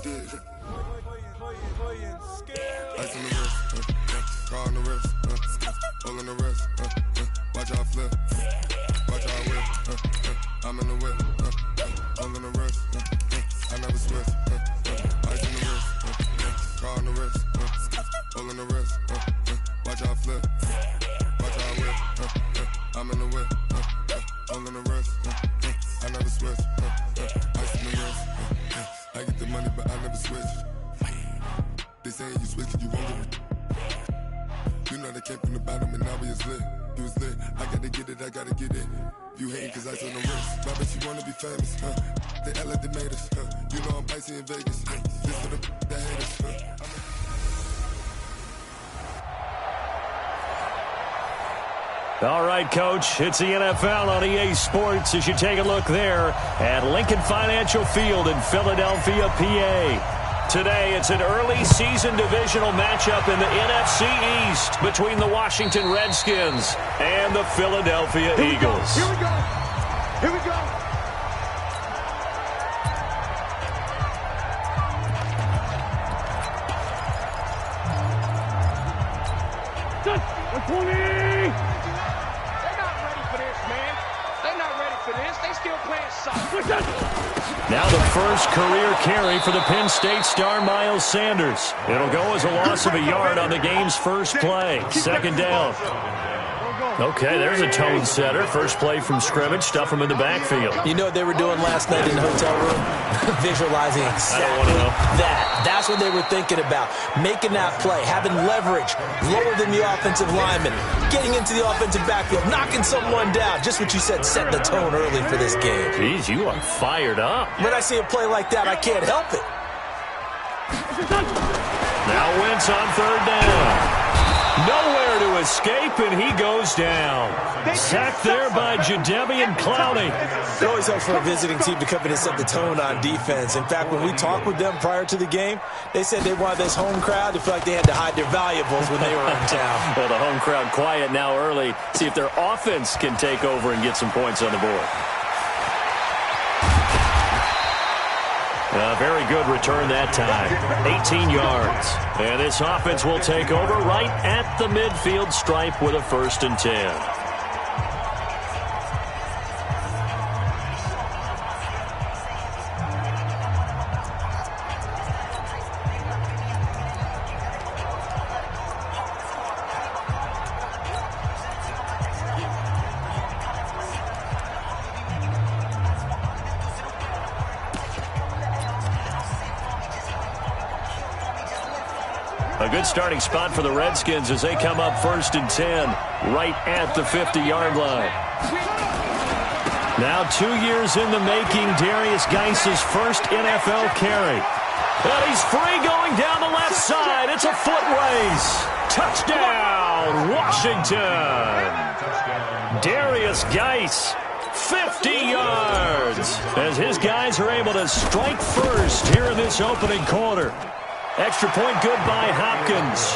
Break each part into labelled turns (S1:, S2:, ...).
S1: did. Ice on the wrist, car on the wrist, hole in the wrist, watch out flip, watch out whip, I'm in the whip, hole in the wrist, I never switch, ice on the wrist, car on the wrist, hole in the wrist, watch out flip, watch out whip, I'm in the whip, hole in the wrist, I never switch, ice on the wrist, I get the money but I never switch. They saying you switch it, you won't get it. You know they came from the bottom and now we is lit. You was lit, I gotta get it, I gotta get it. You hating cause ice on the wrist. My bitch, you wanna be famous, They act like they made us, You know I'm icy in Vegas, This for the that hate us,
S2: All right, Coach, it's the NFL on EA Sports as you take a look there at Lincoln Financial Field in Philadelphia, PA. Today, it's an early season divisional matchup in the NFC East between the Washington Redskins and the Philadelphia Eagles.
S3: Here we go. Here we go. They're not ready for this, man. They're not ready for this. They still playing soccer.
S2: Now the first career carry for the Penn State star Miles Sanders. It'll go as a loss of a yard on the game's first play. Second down. Okay, there's a tone setter. First play from scrimmage. Stuff him in the backfield.
S4: You know what they were doing last night in the hotel room? Visualizing exactly that. That's what they were thinking about. Making that play, having leverage, lower than the offensive lineman, getting into the offensive backfield, knocking someone down. Just what you said, set the tone early for this game.
S2: Jeez, you are fired up.
S4: When I see a play like that, I can't help it.
S2: Now Wentz on third down. Nowhere to escape, and he goes down. Sacked there by Jadeveon Clowney.
S4: It always helps for a visiting team to come in and set the tone on defense. In fact, when we talked with them prior to the game, they said they wanted this home crowd to feel like they had to hide their valuables when they were in town.
S2: Well, the home crowd quiet now early. See if their offense can take over and get some points on the board. A very good return that time. 18 yards. And this offense will take over right at the midfield stripe with a 1st and 10. A good starting spot for the Redskins as they come up 1st and 10 right at the 50-yard line. Now 2 years in the making, Darius Geis's first NFL carry. And he's free going down the left side. It's a foot race. Touchdown, Washington. Darius Geis, 50 yards, as his guys are able to strike first here in this opening quarter. Extra point good by Hopkins.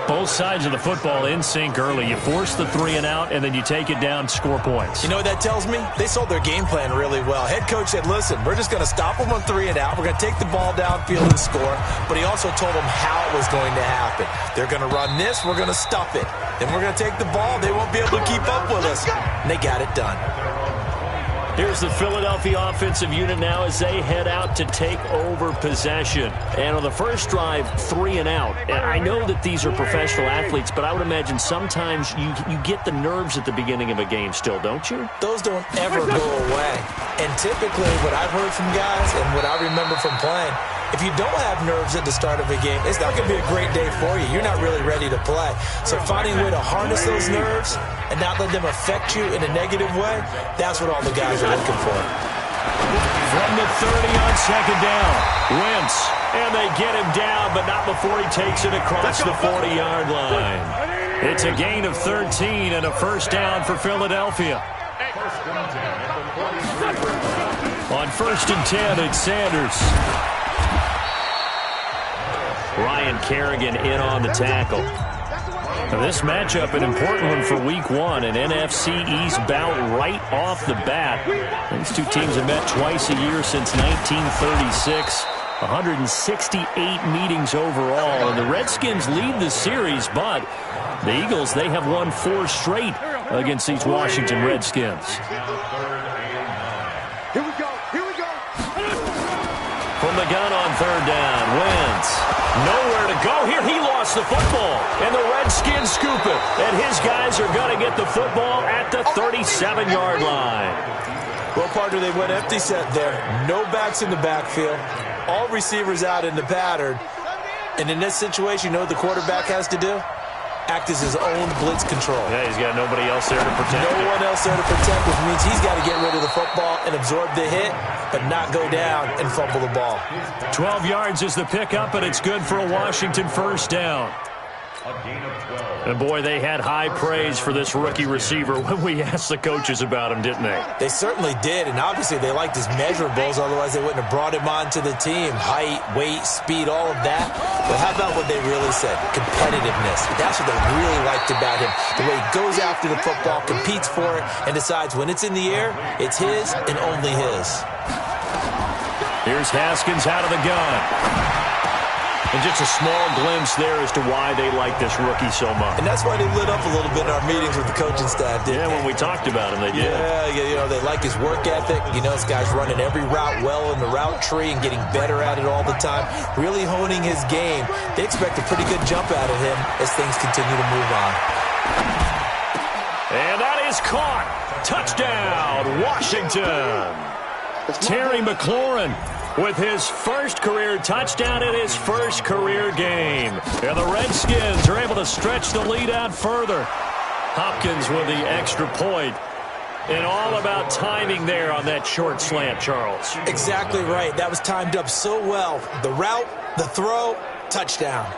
S2: Both sides of the football in sync early. You force the 3 and out, and then you take it down, score points.
S4: You know what that tells me? They sold their game plan really well. Head coach said, listen, we're just going to stop them on 3 and out. We're going to take the ball downfield and score. But he also told them how it was going to happen. They're going to run this. We're going to stuff it. Then we're going to take the ball. They won't be able to keep up with us. And they got it done.
S2: Here's the Philadelphia offensive unit now as they head out to take over possession. And on the first drive, 3 and out. And I know that these are professional athletes, but I would imagine sometimes you get the nerves at the beginning of a game still, don't you?
S4: Those don't ever go away. And typically what I've heard from guys and what I remember from playing, if you don't have nerves at the start of a game, it's not going to be a great day for you. You're not really ready to play. So finding a way to harness those nerves and not let them affect you in a negative way, that's what all the guys are looking for.
S2: From the 30 on second down, Wentz, and they get him down, but not before he takes it across the 40-yard line. It's a gain of 13 and a 1st down for Philadelphia. On 1st and 10, it's Sanders. Ryan Kerrigan in on the tackle. This matchup, an important one for Week 1, an NFC East bout right off the bat. These two teams have met twice a year since 1936. 168 meetings overall, and the Redskins lead the series, but the Eagles, they have won 4 straight against these Washington Redskins.
S3: Here we go. Here we go.
S2: From the gun on 3rd down, Wentz. Nowhere to go here. He lost the football, and the Redskins scoop it. And his guys are going to get the football at the 37-yard line.
S4: Well, partner, they went empty set there. No backs in the backfield. All receivers out in the pattern. And in this situation, you know what the quarterback has to do? Act as his own blitz control.
S2: Yeah, he's got nobody else there to protect
S4: No one else there to protect, which means he's got to get rid of the football and absorb the hit, but not go down and fumble the ball.
S2: 12 yards is the pickup, and it's good for a Washington first down. And, boy, they had high praise for this rookie receiver when we asked the coaches about him, didn't they?
S4: They certainly did, and obviously they liked his measurables, otherwise they wouldn't have brought him onto the team. Height, weight, speed, all of that. But how about what they really said? Competitiveness. That's what they really liked about him. The way he goes after the football, competes for it, and decides when it's in the air, it's his and only his.
S2: Here's Haskins out of the gun. And just a small glimpse there as to why they like this rookie so much.
S4: And that's why they lit up a little bit in our meetings with the coaching staff, didn't they?
S2: When we talked about him, they did.
S4: Yeah, you know, they like his work ethic. You know, this guy's running every route well in the route tree and getting better at it all the time, really honing his game. They expect a pretty good jump out of him as things continue to move on.
S2: And that is caught. Touchdown, Washington. Terry McLaurin with his first career touchdown in his first career game. And the Redskins are able to stretch the lead out further. Hopkins with the extra point. And all about timing there on that short slant, Charles.
S4: Exactly right. That was timed up so well. The route, the throw, touchdown.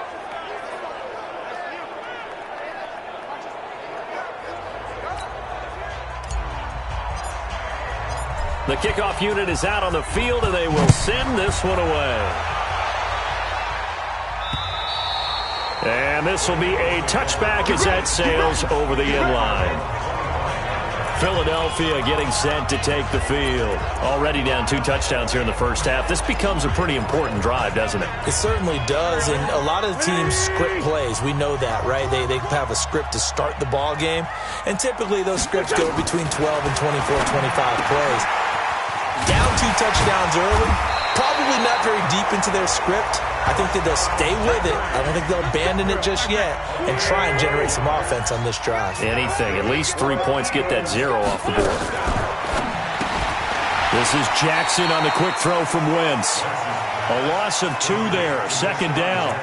S2: The kickoff unit is out on the field, and they will send this one away. And this will be a touchback as that sails over the inline. Philadelphia getting set to take the field. Already down 2 touchdowns here in the first half. This becomes a pretty important drive, doesn't it?
S4: It certainly does, and a lot of the teams script plays. We know that, right? They have a script to start the ball game, and typically those scripts go between 12 and 24, 25 plays. Down 2 touchdowns early, probably not very deep into their script. I think that they'll stay with it. I don't think they'll abandon it just yet and try and generate some offense on this drive.
S2: Anything. At least 3 points, get that 0 off the board. This is Jackson on the quick throw from Wentz. A loss of 2 there, second down.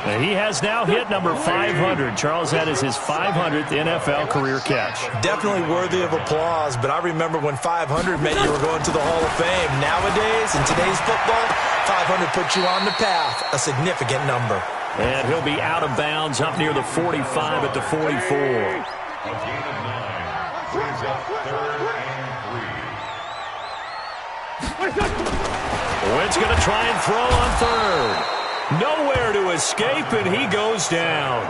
S2: And he has now hit number 500. Charles, that is his 500th NFL career catch.
S4: Definitely worthy of applause, but I remember when 500 meant you were going to the Hall of Fame. Nowadays, in today's football, 500 puts you on the path, a significant number.
S2: And he'll be out of bounds up near the 45 at the 44. Wentz going to try and throw on 3rd. Nowhere to escape, and he goes down.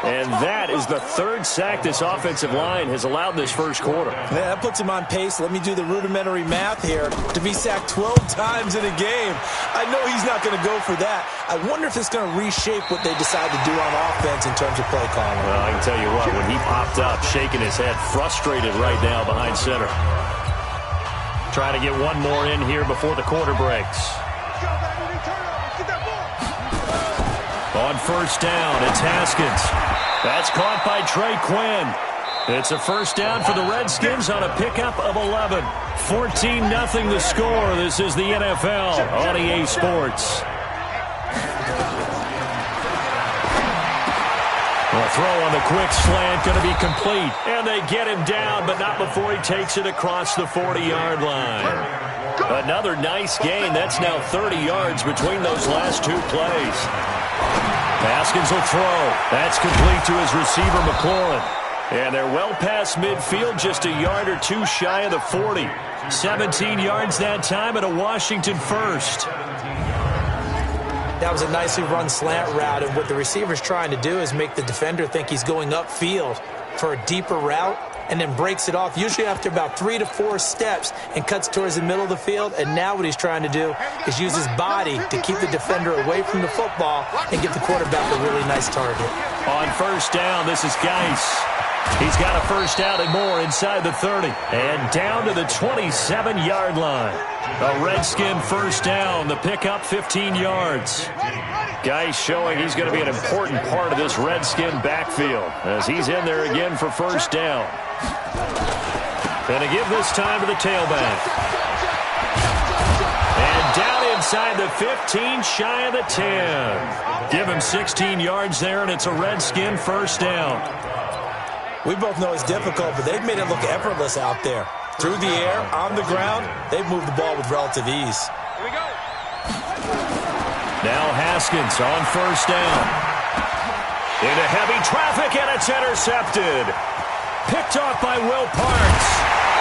S2: And that is the 3rd sack this offensive line has allowed this first quarter.
S4: Yeah, that puts him on pace. Let me do the rudimentary math here. To be sacked 12 times in a game, I know he's not going to go for that. I wonder if it's going to reshape what they decide to do on offense in terms of play calling.
S2: Well, I can tell you what, when he popped up, shaking his head, frustrated right now behind center. Trying to get one more in here before the quarter breaks. On first down, it's Haskins. That's caught by Trey Quinn. It's a first down for the Redskins on a pickup of 11. 14-0 the score. This is the NFL on EA Sports. A throw on the quick slant going to be complete. And they get him down, but not before he takes it across the 40-yard line. Another nice gain. That's now 30 yards between those last 2 plays. Haskins will throw. That's complete to his receiver, McLaurin. And they're well past midfield, just a yard or 2 shy of the 40. 17 yards that time, and a Washington first.
S4: That was a nicely run slant route, and what the receiver's trying to do is make the defender think he's going upfield for a deeper route, and then breaks it off, usually after about 3 to 4 steps, and cuts towards the middle of the field. And now what he's trying to do is use his body to keep the defender away from the football and give the quarterback a really nice target.
S2: On first down, this is Geis. He's got a first down and more inside the 30. And down to the 27-yard line. A Redskin first down. The pickup 15 yards. Geis showing he's going to be an important part of this Redskin backfield as he's in there again for first down. Going to give this time to the tailback. And down inside the 15, shy of the 10. Give him 16 yards there, and it's a Redskin first down.
S4: We both know it's difficult, but they've made it look effortless out there. Through the air, on the ground, they've moved the ball with relative ease.
S3: Here we go.
S2: Now Haskins on first down. Into heavy traffic, and it's intercepted. Picked off by Will Parks.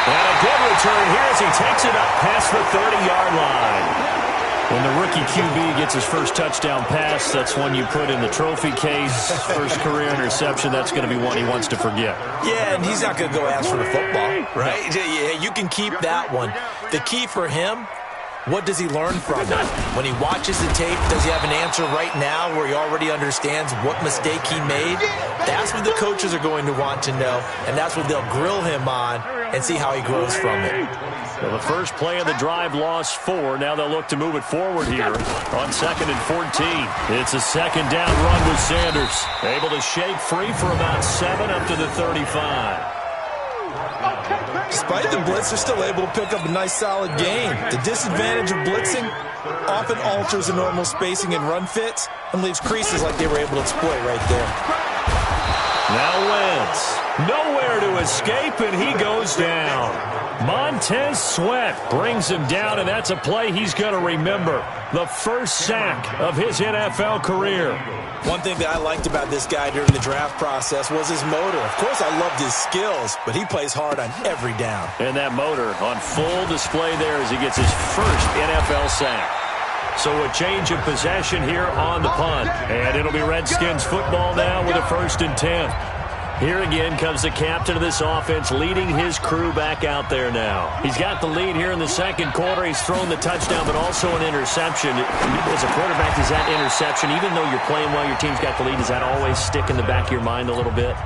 S2: And a good return here as he takes it up past the 30-yard line. When the rookie QB gets his first touchdown pass, that's one you put in the trophy case. First career interception, that's going to be one he wants to forget.
S4: Yeah, and he's not going to go ask for the football, right? Yeah, you can keep that one. The key for him, what does he learn from it? When he watches the tape, does he have an answer right now where he already understands what mistake he made? That's what the coaches are going to want to know, and that's what they'll grill him on and see how he grows from it.
S2: Well, the first play of the drive lost 4. Now they'll look to move it forward here on 2nd and 14. It's a second down run with Sanders. Able to shake free for about 7 up to the 35.
S4: Despite the blitz, they're still able to pick up a nice solid gain. The disadvantage of blitzing often alters the normal spacing and run fits and leaves creases like they were able to exploit right there.
S2: Now Wentz. Nowhere to escape, and he goes down. Montez Sweat brings him down, and that's a play he's going to remember. The first sack of his NFL career.
S4: One thing that I liked about this guy during the draft process was his motor. Of course, I loved his skills, but he plays hard on every down.
S2: And that motor on full display there as he gets his first NFL sack. So a change of possession here on the punt. And it'll be Redskins football now with a 1st and 10. Here again comes the captain of this offense leading his crew back out there now. He's got the lead here in the second quarter. He's thrown the touchdown, but also an interception. As a quarterback, does that interception, even though you're playing well, your team's got the lead, does that always stick in the back of your mind a little bit?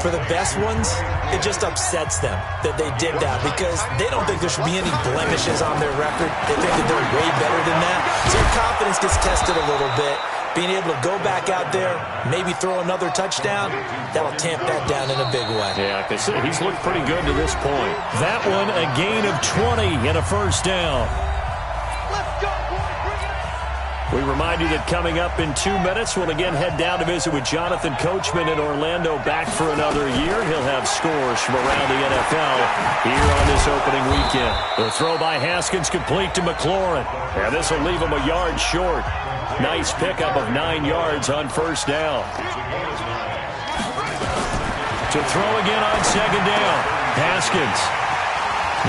S4: For the best ones, it just upsets them that they did that because they don't think there should be any blemishes on their record. They think that they're way better than that. So your confidence gets tested a little bit. Being able to go back out there, maybe throw another touchdown, that'll tamp that down in a big way.
S2: Yeah, because he's looked pretty good to this point. That one, a gain of 20 and a first down. We remind you that coming up in 2 minutes, we'll again head down to visit with Jonathan Coachman in Orlando, back for another year. He'll have scores from around the NFL here on this opening weekend. The throw by Haskins complete to McLaurin. And this will leave him a yard short. Nice pickup of 9 yards on first down. To throw again on second down. Haskins.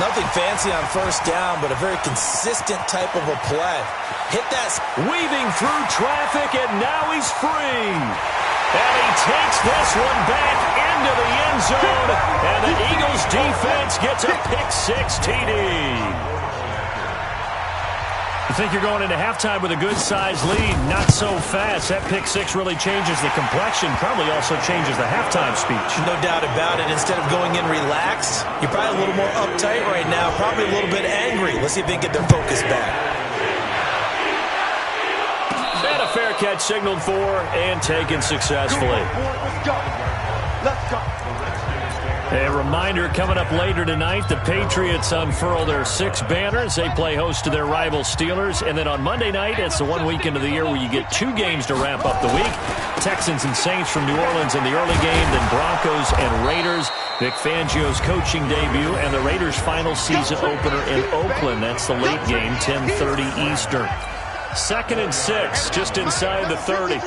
S4: Nothing fancy on first down, but a very consistent type of a play. Hit that.
S2: Weaving through traffic, and now he's free. And he takes this one back into the end zone. And the Eagles defense gets a pick-6 TD. You think you're going into halftime with a good-sized lead. Not so fast. That pick-6 really changes the complexion. Probably also changes the halftime speech.
S4: No doubt about it. Instead of going in relaxed, you're probably a little more uptight right now. Probably a little bit angry. Let's see if they can get their focus back.
S2: And a fair catch signaled for and taken successfully.
S3: Let's go. Let's go.
S2: A reminder, coming up later tonight, the Patriots unfurl their 6 banners. They play host to their rival Steelers. And then on Monday night, it's the one weekend of the year where you get 2 games to wrap up the week. Texans and Saints from New Orleans in the early game, then Broncos and Raiders. Vic Fangio's coaching debut and the Raiders' final season opener in Oakland. That's the late game, 10:30 Eastern. 2nd and 6, just inside the 30.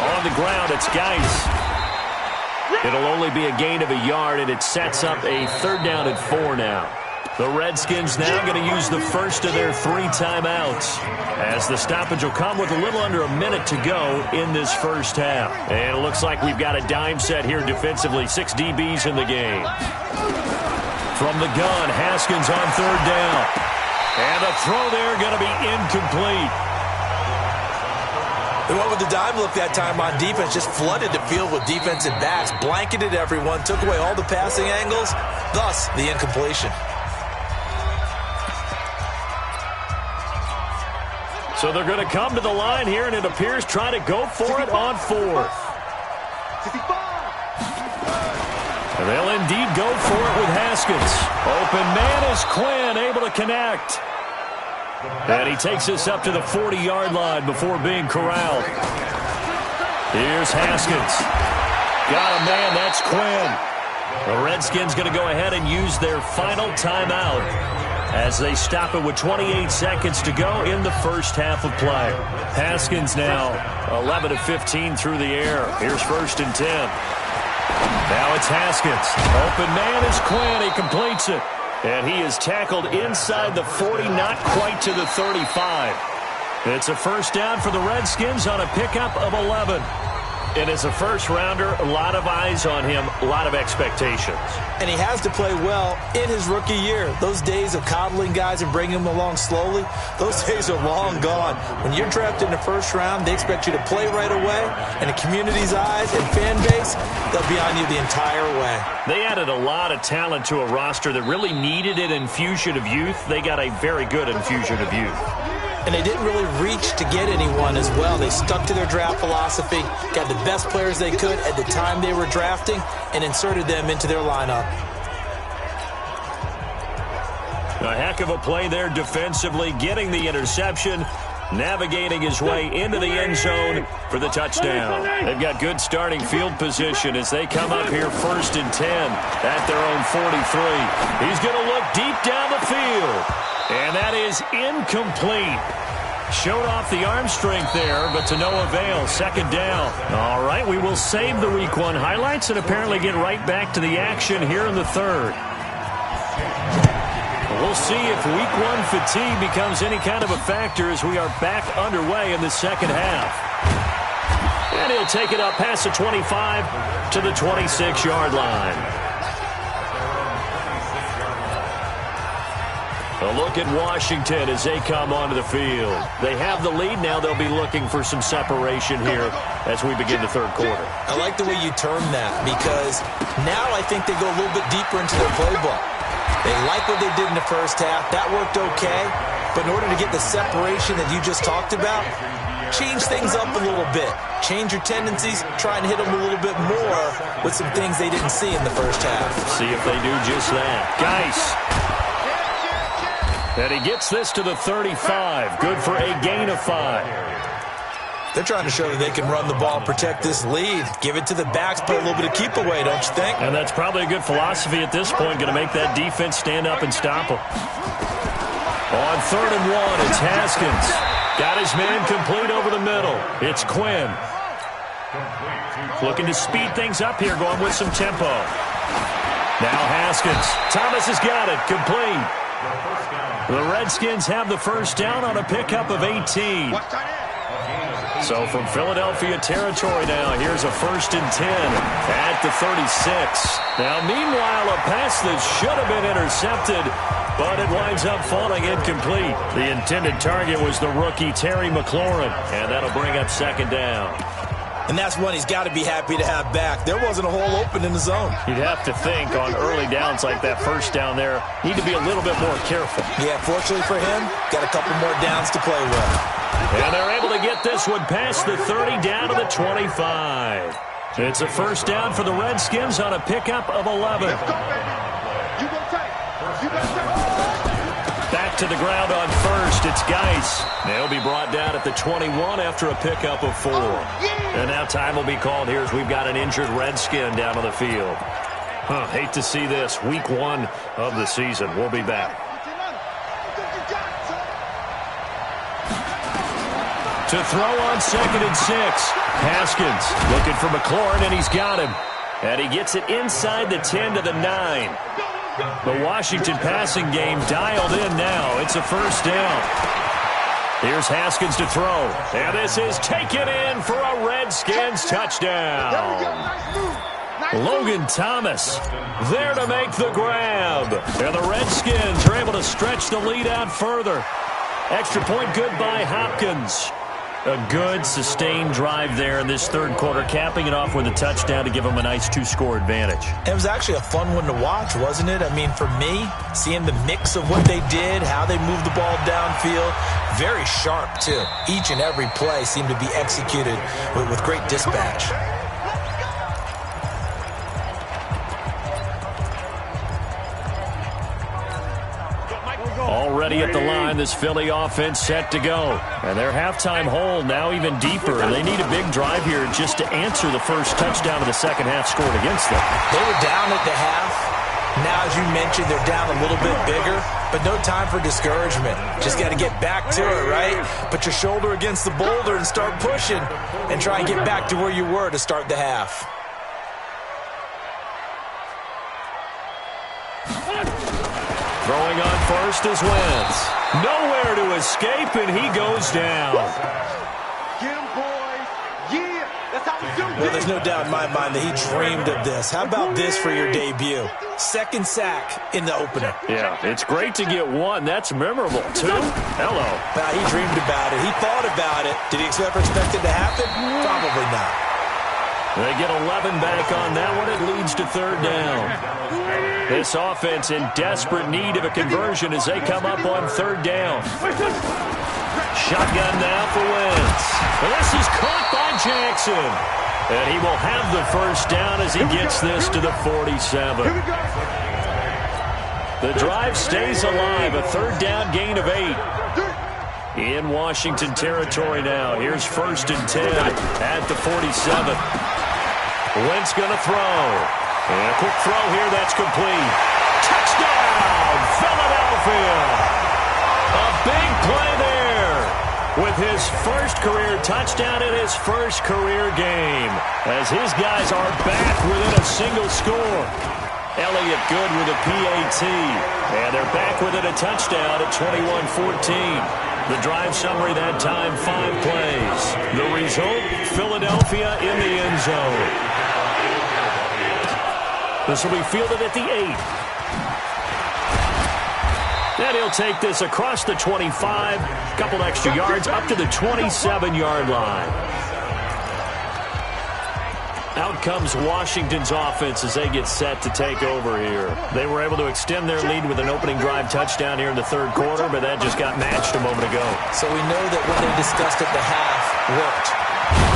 S2: On the ground, it's Geis. It'll only be a gain of a yard, and it sets up a 3rd down and 4 now. The Redskins now going to use the first of their 3 timeouts, as the stoppage will come with a little under a minute to go in this first half. And it looks like we've got a dime set here defensively. 6 DBs in the game. From the gun, Haskins on 3rd down. And the throw there going to be incomplete.
S4: They went with the dime look that time on defense, just flooded the field with defensive backs, blanketed everyone, took away all the passing angles, thus the incompletion.
S2: So they're going to come to the line here, and it appears try to go for it on 4th. And they'll indeed go for it with Haskins. Open man is Quinn, able to connect. And he takes this up to the 40-yard line before being corralled. Here's Haskins. Got a man, that's Quinn. The Redskins going to go ahead and use their final timeout as they stop it with 28 seconds to go in the first half of play. Haskins now 11 of 15 through the air. Here's 1st and 10. Now it's Haskins. Open man is Quinn. He completes it. And he is tackled inside the 40, not quite to the 35. It's a first down for the Redskins on a pickup of 11. And as a first-rounder, a lot of eyes on him, a lot of expectations.
S4: And he has to play well in his rookie year. Those days of coddling guys and bringing them along slowly, those days are long gone. When you're drafted in the first round, they expect you to play right away. And the community's eyes and fan base, they'll be on you the entire way.
S2: They added a lot of talent to a roster that really needed an infusion of youth. They got a very good infusion of youth.
S4: And they didn't really reach to get anyone as well. They stuck to their draft philosophy, got the best players they could at the time they were drafting, and inserted them into their lineup.
S2: A heck of a play there defensively, getting the interception, navigating his way into the end zone for the touchdown. They've got good starting field position as they come up here 1st and 10 at their own 43. He's going to look deep down the field. And that is incomplete. Showed off the arm strength there, but to no avail. 2nd down. All right, we will save the Week 1 highlights and apparently get right back to the action here in the 3rd. We'll see if Week 1 fatigue becomes any kind of a factor as we are back underway in the 2nd half. And he'll take it up past the 25 to the 26-yard line. A look at Washington as they come onto the field. They have the lead. Now they'll be looking for some separation here as we begin the 3rd quarter.
S4: I like the way you term that, because now I think they go a little bit deeper into their playbook. They like what they did in the first half. That worked okay. But in order to get the separation that you just talked about, change things up a little bit. Change your tendencies. Try and hit them a little bit more with some things they didn't see in the first half.
S2: See if they do just that. Geis. And he gets this to the 35. Good for a gain of 5.
S4: They're trying to show that they can run the ball, protect this lead. Give it to the backs, play a little bit of keep away, don't you think?
S2: And that's probably a good philosophy at this point. Going to make that defense stand up and stop them. On 3rd and 1, it's Haskins. Got his man complete over the middle. It's Quinn. Looking to speed things up here, going with some tempo. Now Haskins. Thomas has got it. Complete. The Redskins have the first down on a pickup of 18. So from Philadelphia territory now, here's a 1st and 10 at the 36. Now, meanwhile, a pass that should have been intercepted, but it winds up falling incomplete. The intended target was the rookie Terry McLaurin, and that'll bring up 2nd down.
S4: And that's one he's got to be happy to have back. There wasn't a hole open in the zone.
S2: You'd have to think on early downs like that first down there, need to be a little bit more careful.
S4: Yeah, fortunately for him, got a couple more downs to play with.
S2: And they're able to get this one past the 30 down to the 25. It's a first down for the Redskins on a pickup of 11. Back to the ground on 1st. It's Geis. They'll be brought down at the 21 after a pickup of 4. And now time will be called here as we've got an injured Redskin down on the field. Hate to see this. Week 1 of the season. We'll be back. To throw on 2nd and 6. Haskins looking for McLaurin, and he's got him. And he gets it inside the 10 to the 9. The Washington passing game dialed in now. It's a first down. Here's Haskins to throw. And this is taken in for a Redskins touchdown. Logan Thomas there to make the grab. And the Redskins are able to stretch the lead out further. Extra point good by Hopkins. A good, sustained drive there in this third quarter, capping it off with a touchdown to give them a nice 2-score advantage.
S4: It was actually a fun one to watch, wasn't it? I mean, for me, seeing the mix of what they did, how they moved the ball downfield, very sharp, too. Each and every play seemed to be executed with great dispatch.
S2: Already at the line, this Philly offense set to go. And their halftime hole now even deeper. They need a big drive here just to answer the first touchdown of the second half scored against them.
S4: They were down at the half. Now, as you mentioned, they're down a little bit bigger, but no time for discouragement. Just got to get back to it, right? Put your shoulder against the boulder and start pushing and try and get back to where you were to start the half.
S2: Throwing on first is Wentz. Nowhere to escape, and he goes down.
S3: Get him, boys. Yeah, that's how we do it.
S4: Well, there's no doubt in my mind that he dreamed of this. How about this for your debut? Second sack in the opener.
S2: Yeah, it's great to get one. That's memorable. Two? Hello.
S4: He dreamed about it. He thought about it. Did he expect it to happen? Probably not.
S2: They get 11 back on that one. It leads to third down. This offense in desperate need of a conversion as they come up on third down. Shotgun now for Wentz. And this is caught by Jackson. And he will have the first down as he gets this to the 47. The drive stays alive. A third down gain of 8. In Washington territory now. Here's first and 10 at the 47. Wentz going to throw. And a quick throw here, that's complete. Touchdown, Philadelphia! A big play there with his first career touchdown in his first career game as his guys are back within a single score. Elliott good with a PAT. And they're back within a touchdown at 21-14. The drive summary that time, 5 plays. The result, Philadelphia in the end zone. This will be fielded at the 8. And he'll take this across the 25. A couple extra yards up to the 27-yard line. Out comes Washington's offense as they get set to take over here. They were able to extend their lead with an opening drive touchdown here in the third quarter, but that just got matched a moment ago.
S4: So we know that what they discussed at the half worked.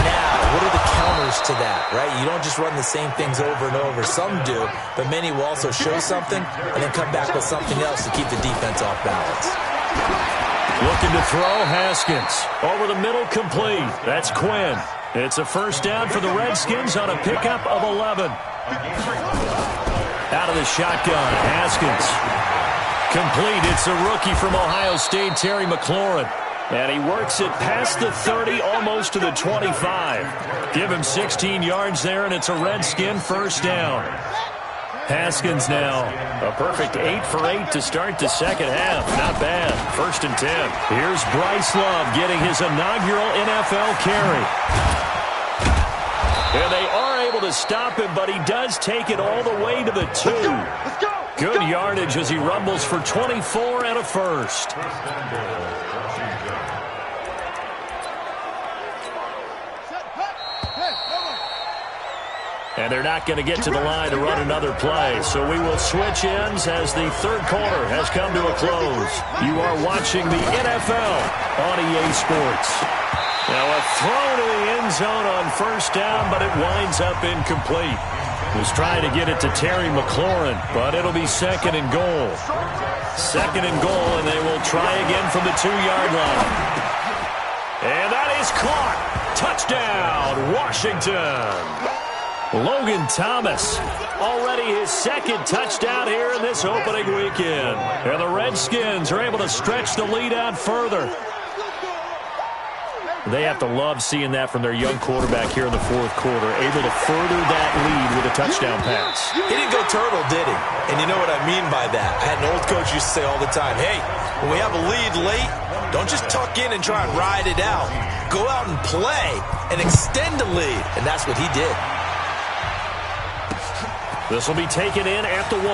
S4: Now, what are the counters to that, right? You don't just run the same things over and over. Some do, but many will also show something and then come back with something else to keep the defense off balance.
S2: Looking to throw, Haskins. Over the middle, complete. That's Quinn. It's a first down for the Redskins on a pickup of 11. Out of the shotgun, Haskins. Complete. It's a rookie from Ohio State, Terry McLaurin. And he works it past the 30, almost to the 25. Give him 16 yards there, and it's a Redskin first down. Haskins now, a perfect 8 for 8 to start the second half. Not bad. First and 10. Here's Bryce Love getting his inaugural NFL carry. And they are able to stop him, but he does take it all the way to the 2. Good yardage as he rumbles for 24 and a first. And they're not going to get to the line to run another play. So we will switch ends as the third quarter has come to a close. You are watching the NFL on EA Sports. Now a throw to the end zone on first down, but it winds up incomplete. Was trying to get it to Terry McLaurin, but it'll be second and goal. Second and goal, and they will try again from the 2-yard line. And that is caught. Touchdown, Washington. Logan Thomas, already his second touchdown here in this opening weekend. And the Redskins are able to stretch the lead out further. They have to love seeing that from their young quarterback here in the fourth quarter, able to further that lead with a touchdown pass.
S4: He didn't go turtle, did he? And you know what I mean by that. I had an old coach used to say all the time, hey, when we have a lead late, don't just tuck in and try and ride it out. Go out and play and extend the lead. And that's what he did.
S2: This will be taken in at the 1.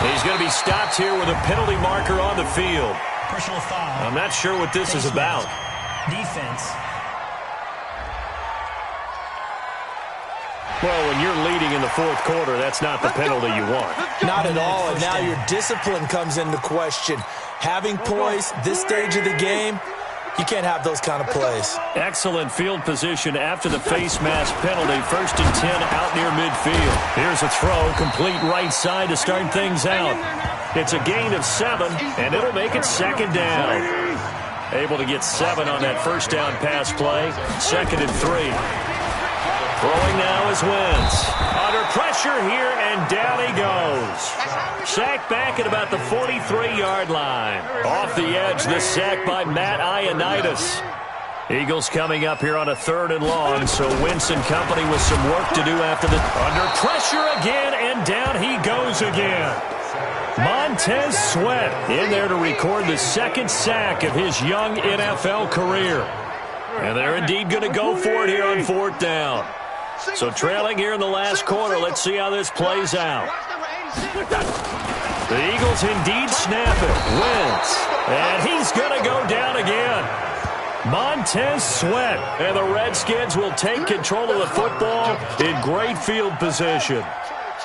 S2: He's going to be stopped here with a penalty marker on the field.
S5: Personal foul.
S2: I'm not sure what this is about.
S5: Defense.
S2: Well, when you're leading in the fourth quarter, that's not the penalty you want.
S4: Not at all, and now your discipline comes into question. Having poise this stage of the game, you can't have those kind of plays.
S2: Excellent field position after the face mask penalty. 1st and 10 out near midfield. Here's a throw, complete right side to start things out. It's a gain of 7, and it'll make it 2nd down. Able to get 7 on that first down pass play. 2nd and 3. Throwing now is Wentz. Under pressure here, and down he goes. Sacked back at about the 43-yard line. Off the edge, the sack by Matt Ioannidis. Eagles coming up here on a 3rd and long, so Wentz and company with some work to do after the... Under pressure again, and down he goes again. Montez Sweat in there to record the 2nd sack of his young NFL career. And they're indeed going to go for it here on 4th down. So trailing here in the last quarter, let's see how this plays out. The Eagles indeed snap it. Wentz. And he's going to go down again. Montez Sweat. And the Redskins will take control of the football in great field position.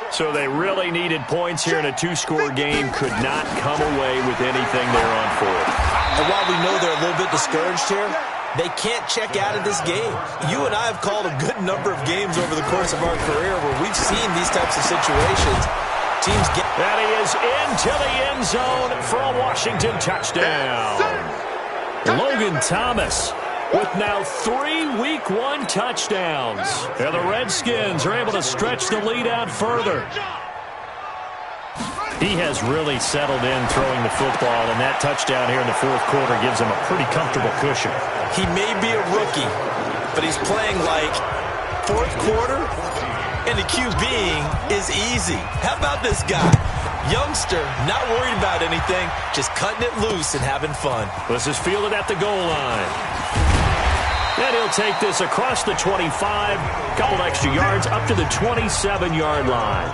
S2: So they really needed points here in a 2-score game. Could not come away with anything there on 4th.
S4: And while we know they're a little bit discouraged here, they can't check out of this game. You and I have called a good number of games over the course of our career where we've seen these types of situations. Teams get...
S2: And he is into the end zone for a Washington touchdown. Logan Thomas with now 3 Week 1 touchdowns. And the Redskins are able to stretch the lead out further. He has really settled in throwing the football, and that touchdown here in the fourth quarter gives him a pretty comfortable cushion.
S4: He may be a rookie, but he's playing like fourth quarter, and the QBing is easy. How about this guy? Youngster, not worried about anything, just cutting it loose and having fun.
S2: This is fielded at the goal line. And he'll take this across the 25, couple extra yards up to the 27-yard line.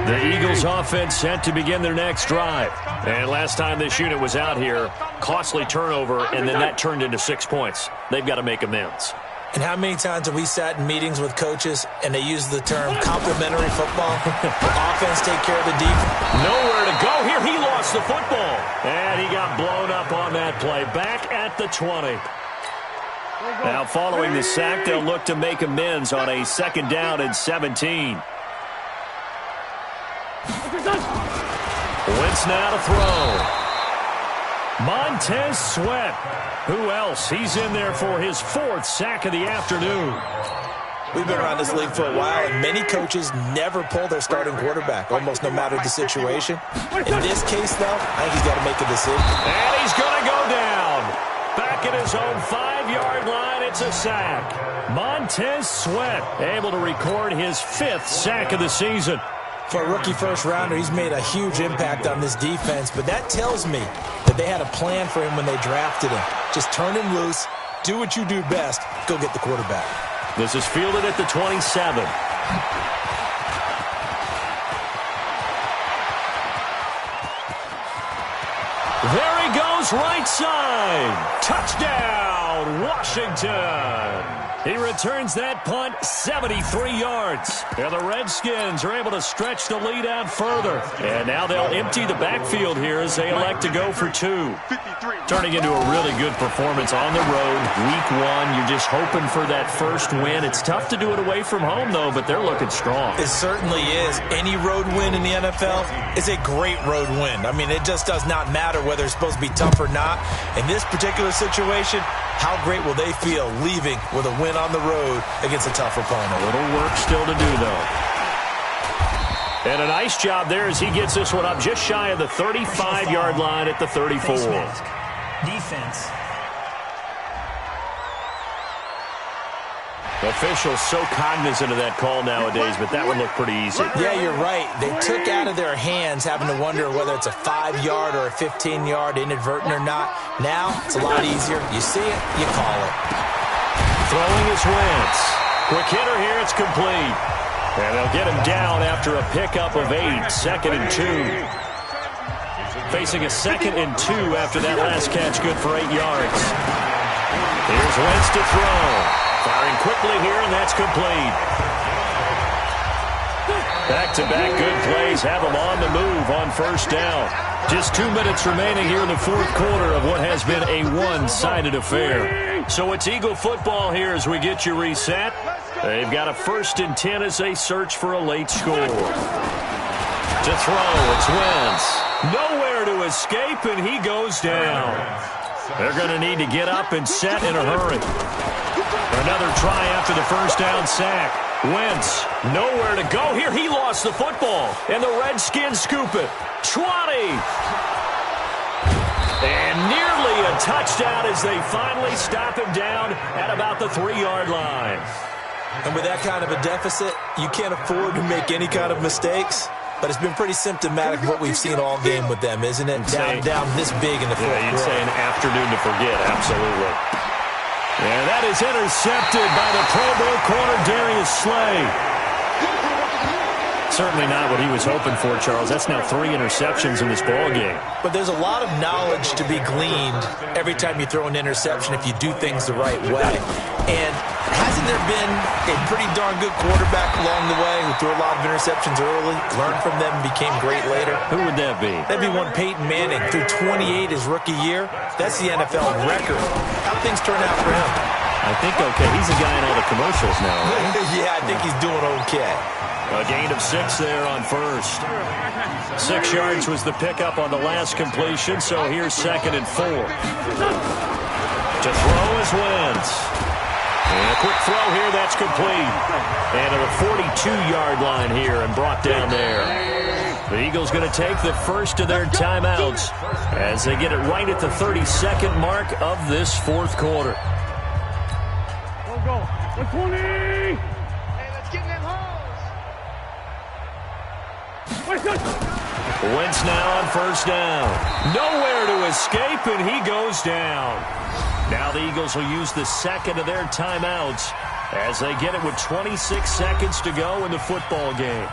S2: The Eagles offense set to begin their next drive. And last time this unit was out here, costly turnover, and then that turned into 6 points. They've got to make amends.
S4: And how many times have we sat in meetings with coaches and they use the term complementary football? Offense take care of the defense.
S2: Nowhere to go here. He lost the football. And he got blown up on that play. Back at the 20. Now following the sack, they'll look to make amends on a 2nd down and 17. Wentz now to throw. Montez Sweat. Who else? He's in there for his 4th sack of the afternoon.
S4: We've been around this league for a while, and many coaches never pull their starting quarterback, almost no matter the situation. In this case, though, I think he's got to make a decision.
S2: And he's going to go down. Back at his own 5-yard line, it's a sack. Montez Sweat able to record his 5th sack of the season.
S4: For a rookie first-rounder, he's made a huge impact on this defense, but that tells me that they had a plan for him when they drafted him. Just turn him loose, do what you do best, go get the quarterback.
S2: This is fielded at the 27. There he goes, right side. Touchdown, Washington. He returns that punt 73 yards. And the Redskins are able to stretch the lead out further. And now they'll empty the backfield here as they elect to go for 2. Turning into a really good performance on the road. Week 1, you're just hoping for that first win. It's tough to do it away from home, though, but they're looking strong.
S4: It certainly is. Any road win in the NFL is a great road win. I mean, it just does not matter whether it's supposed to be tough or not. In this particular situation, how great will they feel leaving with a win on the road against a tough opponent?
S2: A little work still to do, though. And a nice job there as he gets this one up just shy of the 35-yard line at the 34.
S5: Defense.
S2: Officials so cognizant of that call nowadays, but that one looked pretty easy.
S4: Yeah, you're right. They took out of their hands having to wonder whether it's a 5-yard or a 15-yard inadvertent or not. Now, it's a lot easier. You see it, you call it.
S2: Throwing is Wentz. Quick hitter here, it's complete. And they'll get him down after a pickup of 8, 2nd and 2. Facing a 2nd and 2 after that last catch, good for 8 yards. Here's Wentz to throw. Firing quickly here, and that's complete. Back-to-back good plays have them on the move on first down. Just 2 minutes remaining here in the fourth quarter of what has been a one-sided affair. So it's Eagle football here as we get you reset. They've got a 1st and 10 as they search for a late score. To throw, it's Wentz. Nowhere to escape, and he goes down. They're going to need to get up and set in a hurry. Another try after the first down sack. Wentz, nowhere to go here. He lost the football, and the Redskins scoop it. 20. And nearly a touchdown as they finally stop him down at about the 3-yard line.
S4: And with that kind of a deficit, you can't afford to make any kind of mistakes. But it's been pretty symptomatic of what we've seen all game with them, isn't it? Down this big in the fourth quarter.
S2: You'd say an afternoon to forget, absolutely. And that is intercepted by the Pro Bowl corner, Darius Slay. Certainly not what he was hoping for, Charles. That's now 3 interceptions in this ball game.
S4: But there's a lot of knowledge to be gleaned every time you throw an interception if you do things the right way. And hasn't there been a pretty darn good quarterback along the way who threw a lot of interceptions early, learned from them, and became great later?
S2: Who would that be?
S4: That'd be one Peyton Manning. Threw 28 his rookie year. That's the NFL record. How'd things turn out for him?
S2: I think okay. He's a guy in all the commercials now, right?
S4: Yeah, I think he's doing okay.
S2: A gain of 6 there on first. 6 yards was the pickup on the last completion, so here's 2nd and 4. To throw is Wentz. And a quick throw here, that's complete. And to the 42-yard line here and brought down there. The Eagles going to take the first of their timeouts as they get it right at the 32nd mark of this fourth quarter.
S3: Go. 120. Hey, let's get in them holes.
S2: Wentz now on first down. Nowhere to escape, and he goes down. Now the Eagles will use the 2nd of their timeouts as they get it with 26 seconds to go in the football game.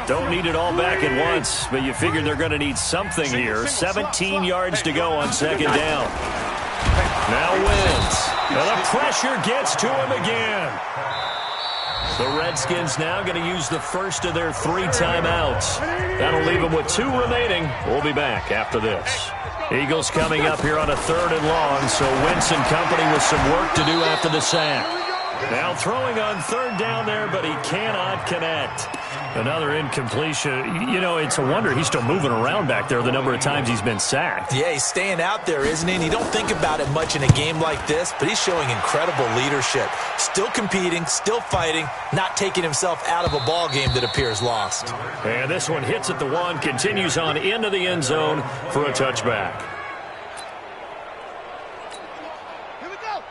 S2: Don't need it all back at once, but you figure they're going to need something here. 17 yards to go on 2nd down. Now Wentz. Now the pressure gets to him again. The Redskins now going to use the first of their 3 timeouts. That'll leave them with 2 remaining. We'll be back after this. Eagles coming up here on a 3rd and long, so Wentz and company with some work to do after the sack. Now throwing on 3rd down there, but he cannot connect. Another incompletion. You know, it's a wonder he's still moving around back there the number of times he's been sacked.
S4: Yeah, he's staying out there, isn't he? And you don't think about it much in a game like this, but he's showing incredible leadership. Still competing, still fighting, not taking himself out of a ball game that appears lost.
S2: And this one hits at the 1, continues on into the end zone for a touchback.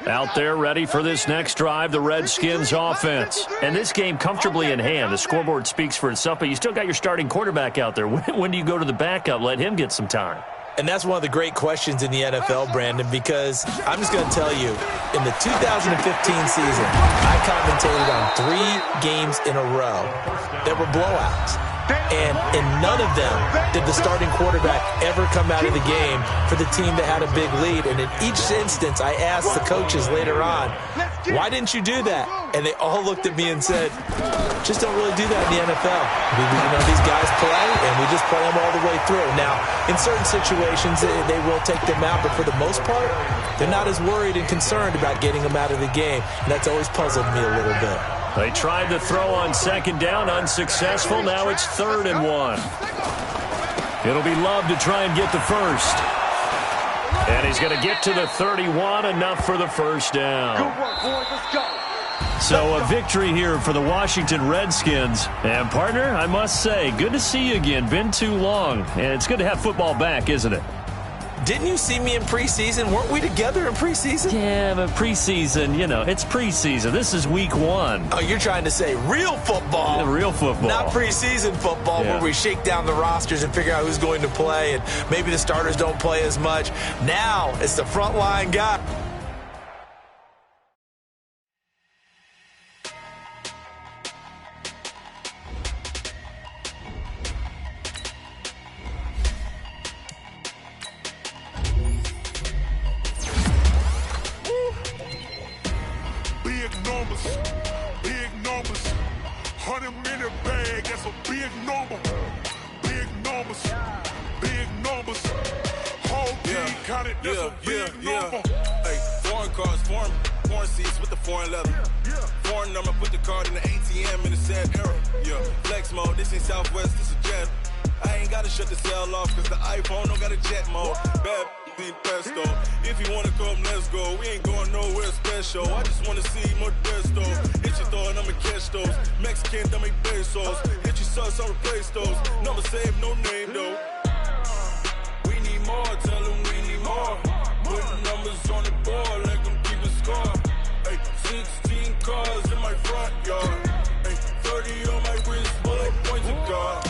S2: Out there ready for this next drive, the Redskins offense. And this game comfortably in hand. The scoreboard speaks for itself, but you still got your starting quarterback out there. When do you go to the backup? Let him get some time.
S4: And that's one of the great questions in the NFL, Brandon, because I'm just going to tell you, in the 2015 season, I commentated on 3 games in a row that were blowouts. And in none of them did the starting quarterback ever come out of the game for the team that had a big lead. And in each instance, I asked the coaches later on, why didn't you do that? And they all looked at me and said, just don't really do that in the NFL. These guys play, and we just play them all the way through. Now, in certain situations, they will take them out, but for the most part, they're not as worried and concerned about getting them out of the game. And that's always puzzled me a little bit.
S2: They tried to throw on 2nd down, unsuccessful. Now it's 3rd and 1. It'll be Love to try and get the first. And he's going to get to the 31, enough for the first down.
S3: Good work, boys. Let's go.
S2: So a victory here for the Washington Redskins. And, partner, I must say, good to see you again. Been too long. And it's good to have football back, isn't it?
S4: Didn't you see me in preseason? Weren't we together in preseason?
S2: Yeah, but preseason, it's preseason. This is week 1.
S4: Oh, you're trying to say real football.
S2: Yeah, real football.
S4: Not preseason football where we shake down the rosters and figure out who's going to play, and maybe the starters don't play as much. Now it's the frontline guy.
S6: Big numbers, 100-minute bag, that's a big number. Big numbers, whole team counted, that's a big number.
S7: Hey, foreign cars, foreign seats with the foreign leather. Foreign number, put the card in the ATM in a sad era. Yeah, flex mode, this ain't Southwest, this is jet. I ain't gotta shut the cell off, cause the iPhone don't got a jet mode. Bad pesto. If you wanna come, let's go. We ain't going nowhere special. I just wanna see Modesto. Hit your thought, I'ma catch those. Mexican, don't make pesos. Hit your sus, I'll replace those. Number save, no name though. We need more, tell them we need more. Put numbers on the board, let them keep a score. Hey, 16 cars in my front yard. Hey, 30 on my wrist, bullet points of God.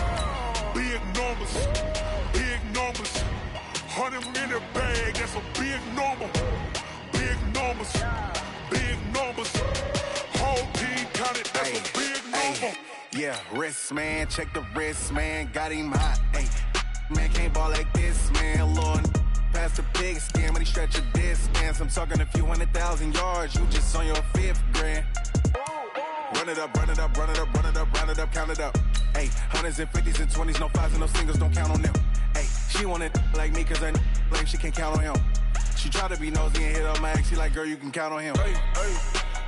S6: Big numbers, 100-minute bag, that's a big number. Big numbers, whole team counted, that's a big number.
S8: Yeah, wrist man, check the wrist man, got him hot. Ay, man can't ball like this, man. Lord, past the big skin when he stretch a distance. I'm talking a few 100,000 yards, you just on your 5th grand. Run it up, count it up. Hey, hundreds and 50s and 20s, no 5s and no singles, don't count on them. Hey, she want it like me, cause her blame she can't count on him. She try to be nosy and hit up my ex, she like, girl, you can count on him.
S7: Hey,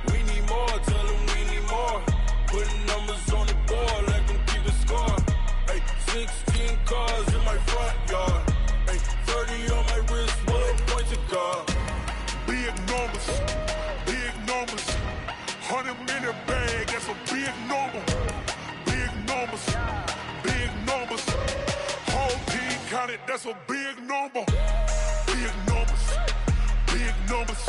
S7: we need more, tell them we need more. Putting numbers on the board, let them keep a score. Hey, 16 cars in my front yard. Hey, 30 on my wrist, bullet points of God.
S6: Big numbers, 100-minute bag, that's a big number. Big numbers, whole team counted, that's a big number. Big numbers,